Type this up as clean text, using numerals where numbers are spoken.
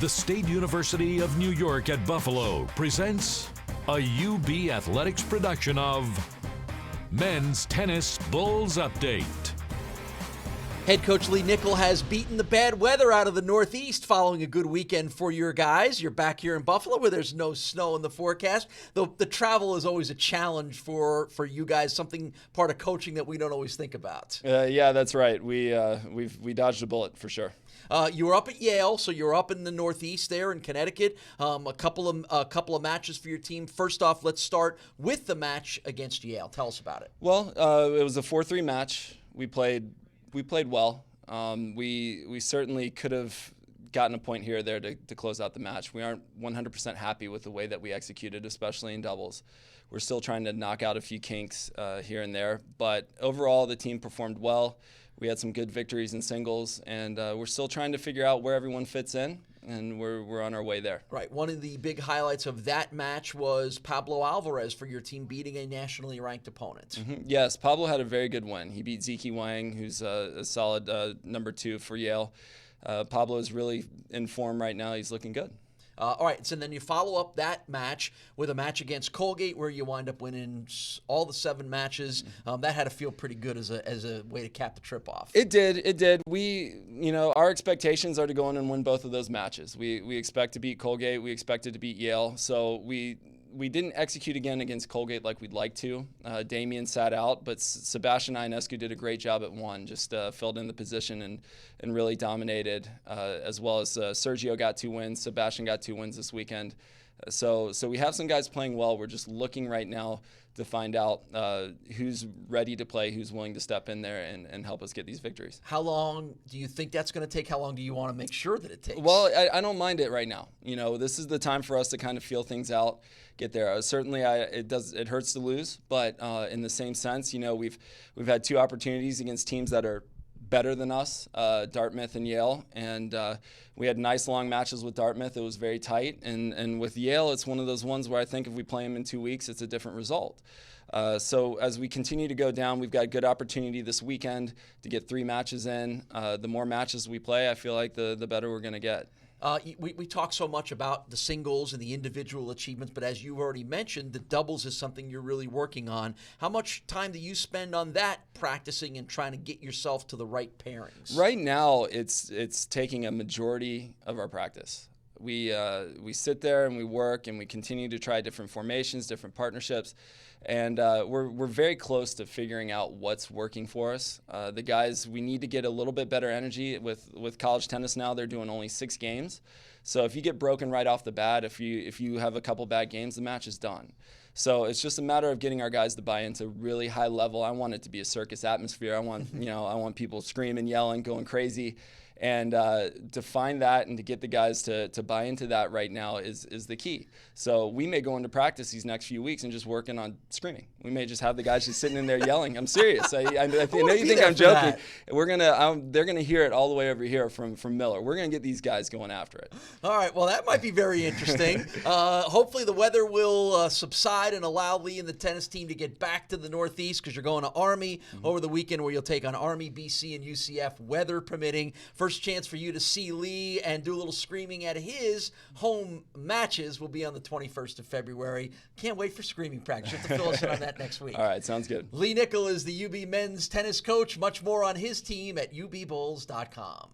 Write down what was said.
The State University of New York at Buffalo presents a UB Athletics production of Men's Tennis Bulls Update. Head coach Lee Nickel has beaten the bad weather out of the Northeast following a good weekend for your guys. You're back here in Buffalo where there's no snow in the forecast. The travel is always a challenge for you guys, something part of coaching that we don't always think about. Yeah, that's right. We dodged a bullet for sure. You were up at Yale, so you're up in the Northeast there in Connecticut. A couple of matches for your team. First off, let's start with the match against Yale. Tell us about it. Well, it was a 4-3 match. We played well. We certainly could have gotten a point here or there to close out the match. We aren't 100% happy with the way that we executed, especially in doubles. We're still trying to knock out a few kinks here and there, but overall the team performed well. We had some good victories in singles, and we're still trying to figure out where everyone fits in, and we're on our way there. Right. One of the big highlights of that match was Pablo Alvarez for your team beating a nationally ranked opponent. Mm-hmm. Yes, Pablo had a very good win. He beat Zeke Wang, who's a solid number 2 for Yale. Pablo is really in form right now. He's looking good. All right, so then you follow up that match with a match against Colgate where you wind up winning all the 7 matches. That had to feel pretty good as a way to cap the trip off. It did. Our expectations are to go in and win both of those matches. We expect to beat Colgate. We expected to beat Yale. So we didn't execute again against Colgate like we'd like to. Damian sat out, but Sebastian Ionescu did a great job at 1, just filled in the position and really dominated, as well as Sergio got 2 wins. Sebastian got 2 wins this weekend. So we have some guys playing well. We're just looking right now to find out who's ready to play, who's willing to step in there and help us get these victories. How long do you think that's going to take? How long do you want to make sure that it takes? Well, I don't mind it right now. This is the time for us to kind of feel things out, get there. Certainly, it hurts to lose, but in the same sense, we've had 2 opportunities against teams that are better than us, Dartmouth and Yale, and we had nice long matches with Dartmouth. It was very tight, and with Yale, it's one of those ones where I think if we play them in 2 weeks, it's a different result. So as we continue to go down, we've got good opportunity this weekend to get 3 matches in. The more matches we play, I feel like the better we're going to get. We talk so much about the singles and the individual achievements, but as you already mentioned, the doubles is something you're really working on. How much time do you spend on that, practicing and trying to get yourself to the right pairings? Right now, it's taking a majority of our practice. We sit there and we work and we continue to try different formations, different partnerships, and we're very close to figuring out what's working for us. The guys, we need to get a little bit better energy with college tennis now. They're doing only 6 games, so if you get broken right off the bat, if you have a couple bad games, the match is done. So it's just a matter of getting our guys to buy into really high level. I want it to be a circus atmosphere. I want people screaming, yelling, going crazy. And to find that and to get the guys to buy into that right now is the key. So we may go into practice these next few weeks and just working on screaming. We may just have the guys just sitting in there yelling. I'm serious. I know you think I'm joking. They're gonna hear it all the way over here from Miller. We're gonna get these guys going after it. All right. Well, that might be very interesting. Hopefully the weather will subside and allow Lee and the tennis team to get back to the Northeast, because you're going to Army over the weekend, where you'll take on Army, BC, and UCF, weather permitting. First chance for you to see Lee and do a little screaming at his home matches will be on the 21st of February. Can't wait for screaming practice. You have to fill us in on that next week. All right, sounds good. Lee Nickel is the UB men's tennis coach. Much more on his team at ubbulls.com.